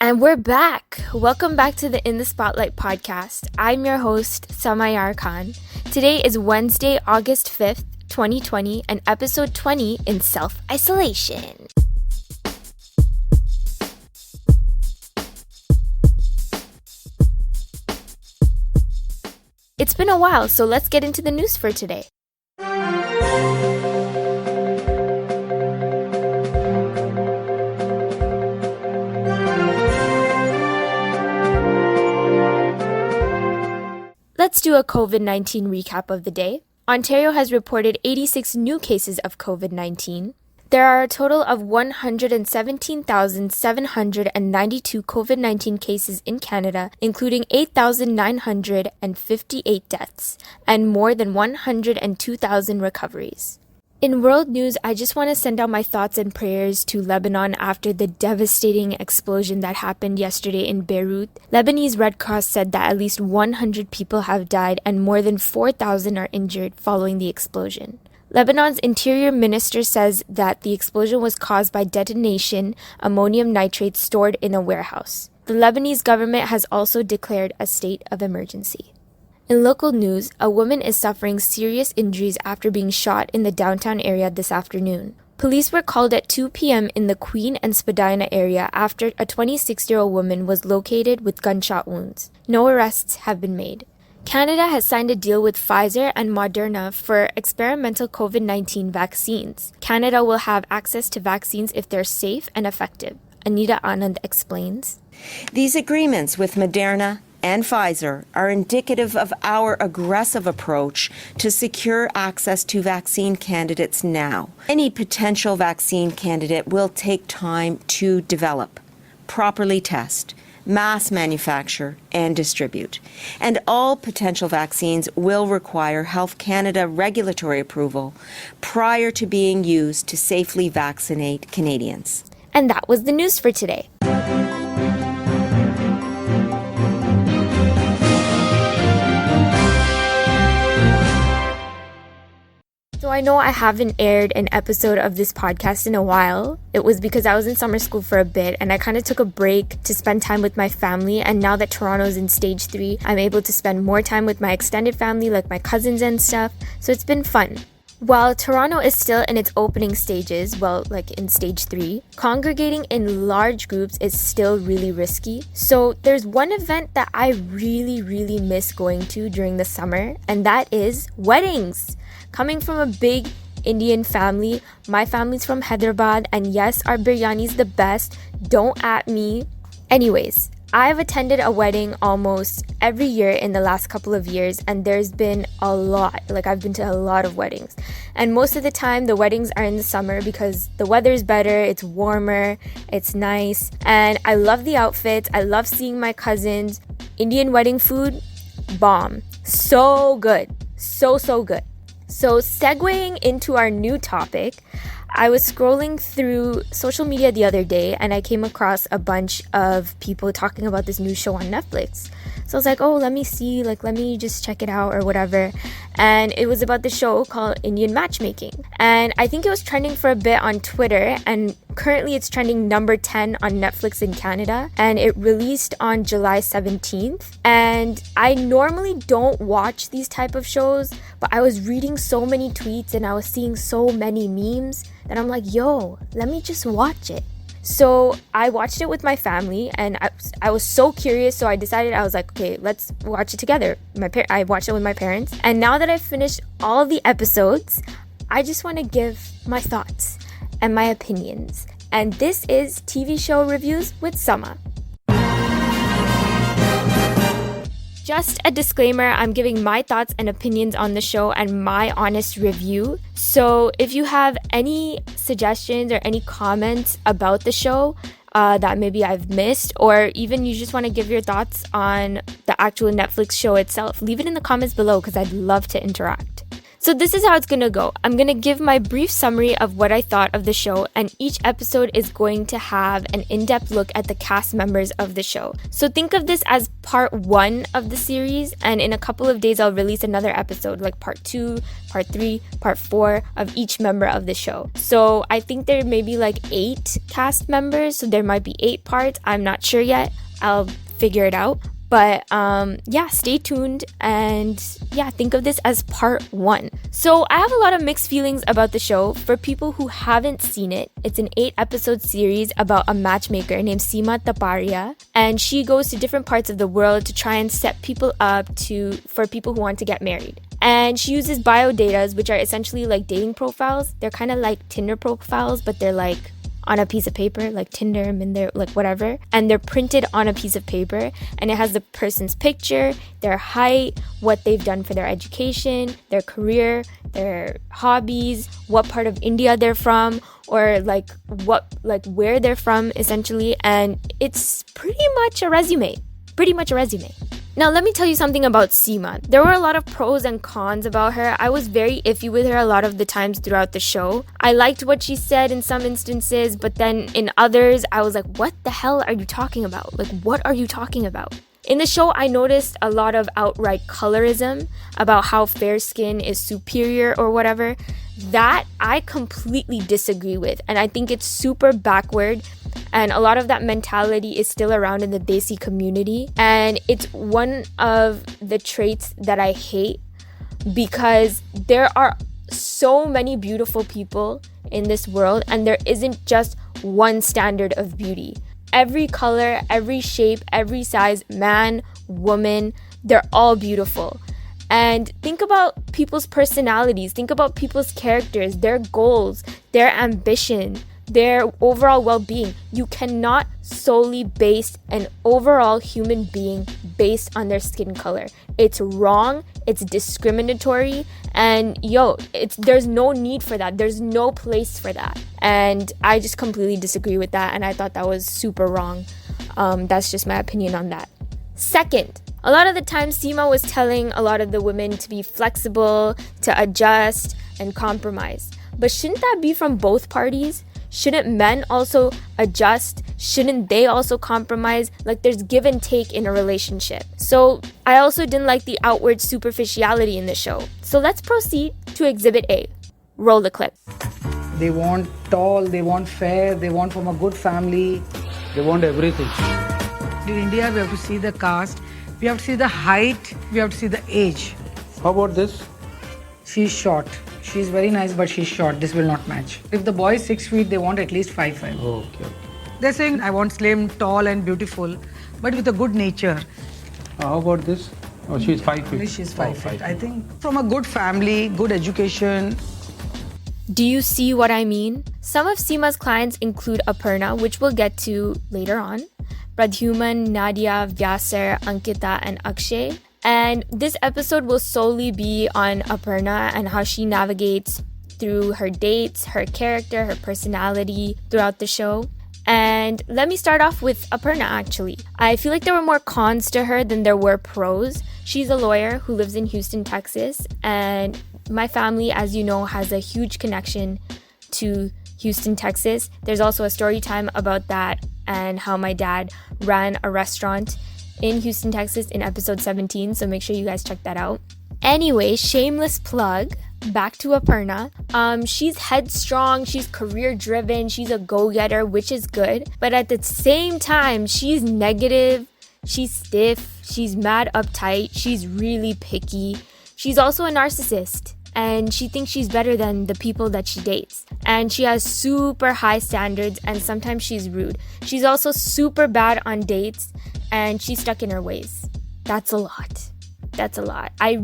And we're back. Welcome back to the In the Spotlight podcast. I'm your host, Samayar Khan. Today is Wednesday, August 5th, 2020, and episode 20 in self-isolation. It's been a while, so let's get into the news for today. Let's do a COVID-19 recap of the day. Ontario has reported 86 new cases of COVID-19. There are a total of 117,792 COVID-19 cases in Canada, including 8,958 deaths and more than 102,000 recoveries. In world news, I just want to send out my thoughts and prayers to Lebanon after the devastating explosion that happened yesterday in Beirut. Lebanese Red Cross said that at least 100 people have died and more than 4,000 are injured following the explosion. Lebanon's interior minister says that the explosion was caused by detonation ammonium nitrate stored in a warehouse. The Lebanese government has also declared a state of emergency. In local news, a woman is suffering serious injuries after being shot in the downtown area this afternoon. Police were called at 2 p.m. in the Queen and Spadina area after a 26-year-old woman was located with gunshot wounds. No arrests have been made. Canada has signed a deal with Pfizer and Moderna for experimental COVID-19 vaccines. Canada will have access to vaccines if they're safe and effective. Anita Anand explains. These agreements with Moderna and Pfizer are indicative of our aggressive approach to secure access to vaccine candidates now. Any potential vaccine candidate will take time to develop, properly test, mass manufacture, and distribute. And all potential vaccines will require Health Canada regulatory approval prior to being used to safely vaccinate Canadians. And that was the news for today. So I know I haven't aired an episode of this podcast in a while. It was because I was in summer school for a bit and I kind of took a break to spend time with my family. And now that Toronto's in stage 3, I'm able to spend more time with my extended family, like my cousins and stuff. So it's been fun. While Toronto is still in its opening stages, like in stage 3, congregating in large groups is still really risky. So there's one event that I really miss going to during the summer, and that is weddings. Coming from a big Indian family, my family's from Hyderabad, and yes, our biryani's the best. Don't at me. Anyways, I've attended a wedding almost every year in the last couple of years, and there's been a lot. I've been to a lot of weddings. And most of the time, the weddings are in the summer because the weather's better, it's warmer, it's nice, and I love the outfits. I love seeing my cousins. Indian wedding food, bomb. So good. So good. So segueing into our new topic, I was scrolling through social media the other day and I came across a bunch of people talking about this new show on Netflix. So I was like, oh, let me see, let me just check it out or whatever. And it was about the show called Indian Matchmaking. And I think it was trending for a bit on Twitter, and currently it's trending number 10 on Netflix in Canada. And it released on July 17th. And I normally don't watch these type of shows, but I was reading so many tweets and I was seeing so many memes that I'm like, yo, let me just watch it. So I watched it with my family and I was so curious, so I decided, I was like, okay, let's watch it together. I watched it with my parents, and now that I've finished all the episodes, I just want to give my thoughts and my opinions. And this is TV show reviews with Sama. Just a disclaimer, I'm giving my thoughts and opinions on the show and my honest review. So if you have any suggestions or any comments about the show that maybe I've missed, or even you just want to give your thoughts on the actual Netflix show itself, leave it in the comments below because I'd love to interact. So this is how it's gonna go. I'm gonna give my brief summary of what I thought of the show, and each episode is going to have an in-depth look at the cast members of the show. So think of this as part 1 of the series, and in a couple of days I'll release another episode, like part 2, part 3, part 4 of each member of the show. So I think there may be like 8 cast members, so there might be 8 parts. I'm not sure yet. I'll figure it out. But yeah, stay tuned, and yeah, think of this as part 1. So I have a lot of mixed feelings about the show. For people who haven't seen it, it's an 8-episode series about a matchmaker named Seema Taparia, and she goes to different parts of the world to try and set people up for people who want to get married. And she uses bio datas, which are essentially like dating profiles. They're kind of like Tinder profiles, but they're like on a piece of paper, like Tinder, Minder, like whatever. And they're printed on a piece of paper, and it has the person's picture, their height, what they've done for their education, their career, their hobbies, what part of India they're from, or where they're from essentially. And it's pretty much a resume. Now, let me tell you something about Seema. There were a lot of pros and cons about her. I was very iffy with her a lot of the times throughout the show. I liked what she said in some instances, but then in others, I was like, what the hell are you talking about? Like, what are you talking about? In the show, I noticed a lot of outright colorism about how fair skin is superior or whatever. That I completely disagree with, and I think it's super backward. And a lot of that mentality is still around in the Desi community. And it's one of the traits that I hate, because there are so many beautiful people in this world, and there isn't just one standard of beauty. Every color, every shape, every size, man, woman, they're all beautiful. And think about people's personalities, think about people's characters, their goals, their ambition, their overall well-being. You cannot solely base an overall human being based on their skin color. It's wrong, it's discriminatory, and there's no need for that. There's no place for that. And I just completely disagree with that, and I thought that was super wrong. That's just my opinion on that. Second, a lot of the time Seema was telling a lot of the women to be flexible, to adjust, and compromise. But shouldn't that be from both parties? Shouldn't men also adjust? Shouldn't they also compromise? Like, there's give and take in a relationship. So I also didn't like the outward superficiality in the show. So let's proceed to Exhibit A. Roll the clip. They want tall, they want fair, they want from a good family. They want everything. In India, we have to see the caste, we have to see the height, we have to see the age. How about this? She's short. She's very nice, but she's short. This will not match. If the boy is 6 feet, they want at least 5'5". Okay. They're saying, I want slim, tall and beautiful, but with a good nature. How about this? Oh, she's 5 feet. She's 5 feet. I think from a good family, good education. Do you see what I mean? Some of Seema's clients include Aparna, which we'll get to later on, Pradhuman, Nadia, Vyasar, Ankita, and Akshay. And this episode will solely be on Aparna and how she navigates through her dates, her character, her personality throughout the show. And let me start off with Aparna, actually. I feel like there were more cons to her than there were pros. She's a lawyer who lives in Houston, Texas, and my family, as you know, has a huge connection to Houston, Texas. There's also a story time about that and how my dad ran a restaurant in Houston, Texas in episode 17, so make sure you guys check that out. Anyway, shameless plug, back to Aparna. She's headstrong, she's career-driven, she's a go-getter, which is good. But at the same time, she's negative, she's stiff, she's mad uptight, she's really picky. She's also a narcissist, and she thinks she's better than the people that she dates. And she has super high standards, and sometimes she's rude. She's also super bad on dates, and she's stuck in her ways. That's a lot. I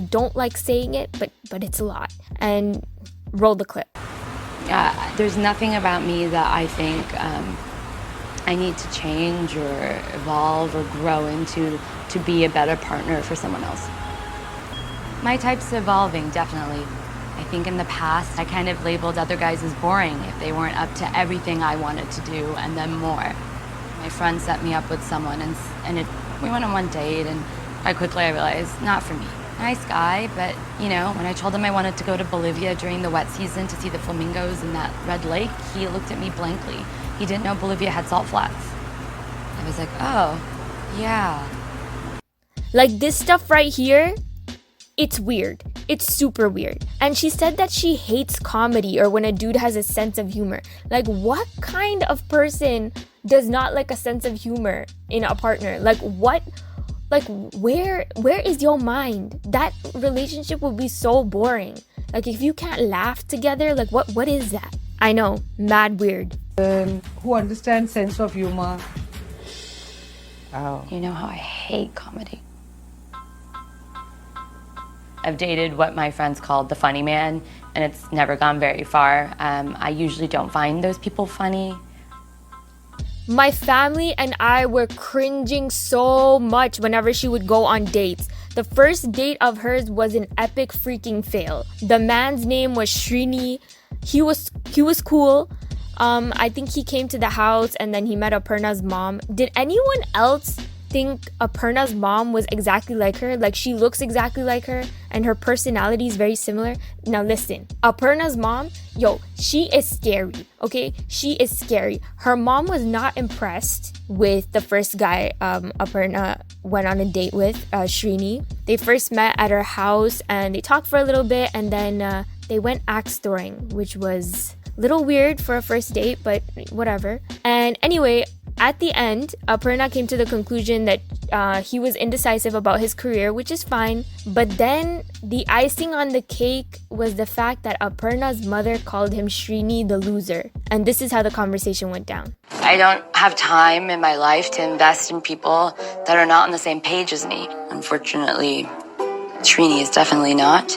don't like saying it, but it's a lot. And roll the clip. There's nothing about me that I think I need to change or evolve or grow into to be a better partner for someone else. My type's evolving, definitely. I think in the past, I kind of labeled other guys as boring if they weren't up to everything I wanted to do and then more. My friend set me up with someone and we went on one date, and quite quickly I realized, not for me. nice guy, but, when I told him I wanted to go to Bolivia during the wet season to see the flamingos in that red lake, he looked at me blankly. He didn't know Bolivia had salt flats. I was like, oh, yeah. Like, this stuff right here, it's weird. It's super weird. And she said that she hates comedy or when a dude has a sense of humor. Like, what kind of person does not like a sense of humor in a partner? Like, what? Like, where is your mind? That relationship would be so boring. Like, if you can't laugh together, like, what is that? I know, mad weird. Who understands sense of humor. Oh. You know how I hate comedy. I've dated what my friends called the funny man, and it's never gone very far. I usually don't find those people funny. My family and I were cringing so much whenever she would go on dates. The first date of hers was an epic freaking fail. The man's name was Srini. He was cool. I think he came to the house and then he met Aparna's mom. Did anyone else think Aparna's mom was exactly like her? Like, she looks exactly like her and her personality is very similar. Now listen, Aparna's mom, she is scary, okay? She is scary. Her mom was not impressed with the first guy Aparna went on a date with, Srini. They first met at her house and they talked for a little bit and then they went axe throwing, which was a little weird for a first date, but whatever. And anyway, at the end, Aparna came to the conclusion that he was indecisive about his career, which is fine. But then the icing on the cake was the fact that Aparna's mother called him Srini the loser. And this is how the conversation went down. I don't have time in my life to invest in people that are not on the same page as me. Unfortunately, Srini is definitely not.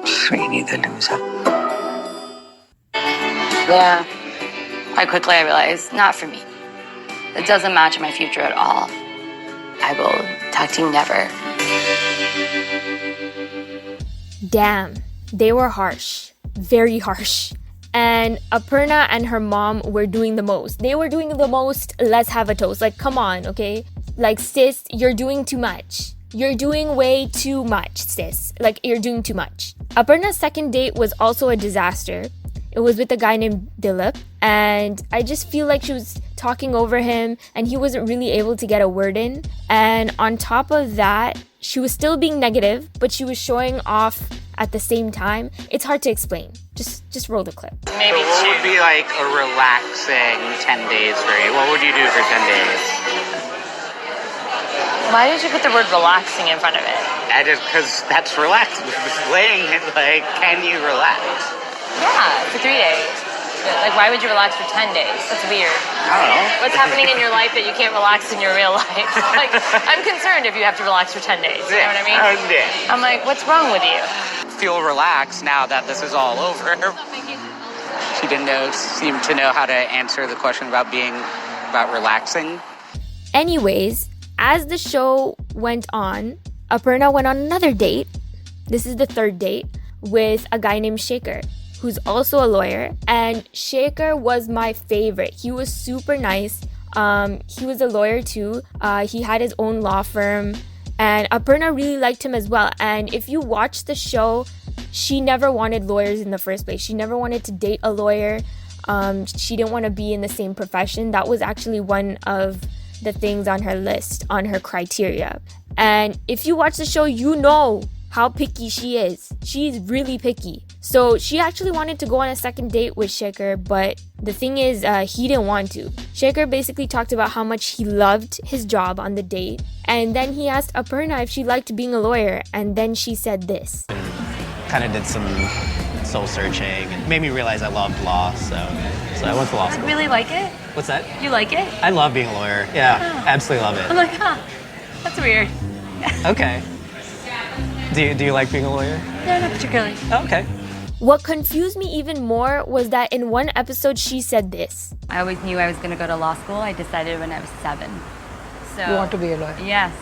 Srini the loser. Yeah. Quite quickly I realized, not for me. It doesn't match my future at all. I will talk to you never. Damn, they were harsh. Very harsh. And Aparna and her mom were doing the most. They were doing the most, let's have a toast. Like, come on, okay? Like, sis, you're doing too much. You're doing way too much, sis. Like, you're doing too much. Aparna's second date was also a disaster. It was with a guy named Dilip, and I just feel like she was talking over him and he wasn't really able to get a word in. And on top of that, she was still being negative, but she was showing off at the same time. It's hard to explain. Just roll the clip. Maybe so what would be like a relaxing 10 days for you? What would you do for 10 days? Why did you put the word relaxing in front of it? Because that's relaxing. Laying it, like, can you relax? Yeah, for 3 days. Like, why would you relax for 10 days? That's weird. I don't know. What's happening in your life that you can't relax in your real life? Like, I'm concerned if you have to relax for 10 days. You know what I mean? Yeah. I'm like, what's wrong with you? Feel relaxed now that this is all over. She didn't seem to know how to answer the question about relaxing. Anyways, as the show went on, Aparna went on another date. This is the third date with a guy named Shaker, who's also a lawyer. And Shaker was my favorite. He was super nice. He was a lawyer too. He had his own law firm. And Aparna really liked him as well. And if you watch the show, she never wanted lawyers in the first place. She never wanted to date a lawyer. She didn't want to be in the same profession. That was actually one of the things on her list, on her criteria. And if you watch the show, you know how picky she is. She's really picky. So she actually wanted to go on a second date with Shaker, but the thing is, he didn't want to. Shaker basically talked about how much he loved his job on the date, and then he asked Aparna if she liked being a lawyer, and then she said this. Kind of did some soul searching and made me realize I loved law, so I went to law school. I really like it? What's that? You like it? I love being a lawyer. Yeah, absolutely love I'm it. like, that's weird. Okay. Do you like being a lawyer? No, not particularly. Okay. What confused me even more was that in one episode she said this. I always knew I was going to go to law school. I decided when I was 7. So You want to be a lawyer? Yes.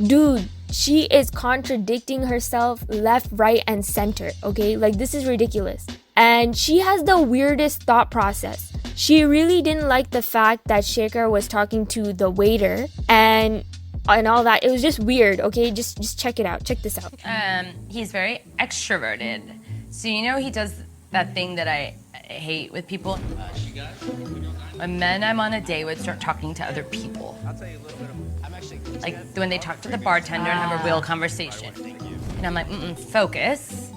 Dude, she is contradicting herself left, right, and center, okay? Like, this is ridiculous. And she has the weirdest thought process. She really didn't like the fact that Shaker was talking to the waiter, and and all that. It was just weird, okay? Just check it out. Check this out. He's very extroverted. So he does that thing that I hate with people. When men I'm on a date with start talking to other people. I'll tell you a little bit of, I'm actually like when they talk to the bartender and have a real conversation. And I'm like, focus.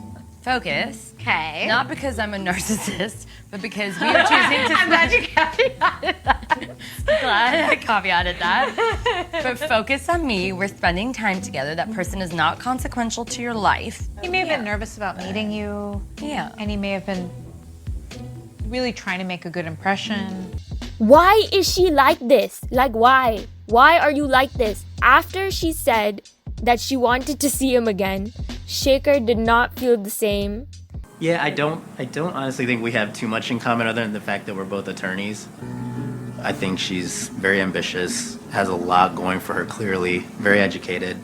Okay. Not because I'm a narcissist, but because we are choosing to. I'm glad you caveated that. Glad I caveated that. But focus on me. We're spending time together. That person is not consequential to your life. He may have been nervous about meeting you. Yeah. And he may have been really trying to make a good impression. Why is she like this? Like, why? Why are you like this? After she said that she wanted to see him again, Shaker did not feel the same. Yeah, I don't honestly think we have too much in common other than the fact that we're both attorneys. I think she's very ambitious, has a lot going for her clearly, very educated.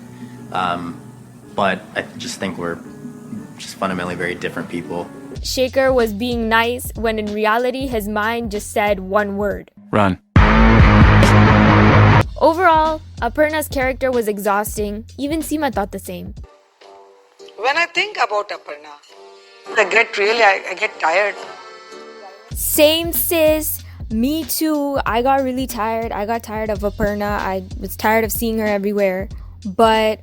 But I just think we're just fundamentally very different people. Shaker was being nice when in reality his mind just said one word. Run. Overall, Aparna's character was exhausting. Even Seema thought the same. When I think about Aparna, I get tired. Same sis. Me too. I got really tired. I got tired of Aparna. I was tired of seeing her everywhere. But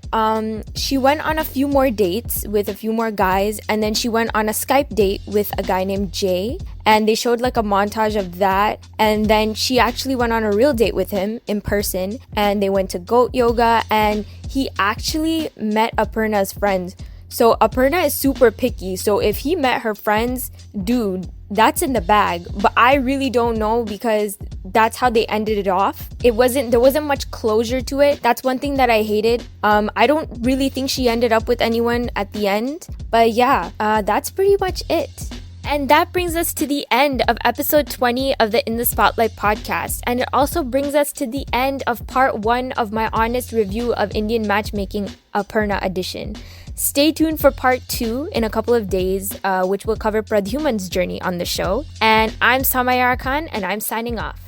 she went on a few more dates with a few more guys, and then she went on a Skype date with a guy named Jay, and they showed like a montage of that. And then she actually went on a real date with him in person, and they went to goat yoga, and he actually met Aparna's friends. So Aparna is super picky, so if he met her friends, dude, that's in the bag. But I really don't know because that's how they ended it off. There wasn't much closure to it. That's one thing that I hated. I don't really think she ended up with anyone at the end. But yeah, that's pretty much it. And that brings us to the end of episode 20 of the In the Spotlight podcast. And it also brings us to the end of part 1 of my honest review of Indian Matchmaking Aparna edition. Stay tuned for part 2 in a couple of days, which will cover Pradhuman's journey on the show. And I'm Samayar Khan, and I'm signing off.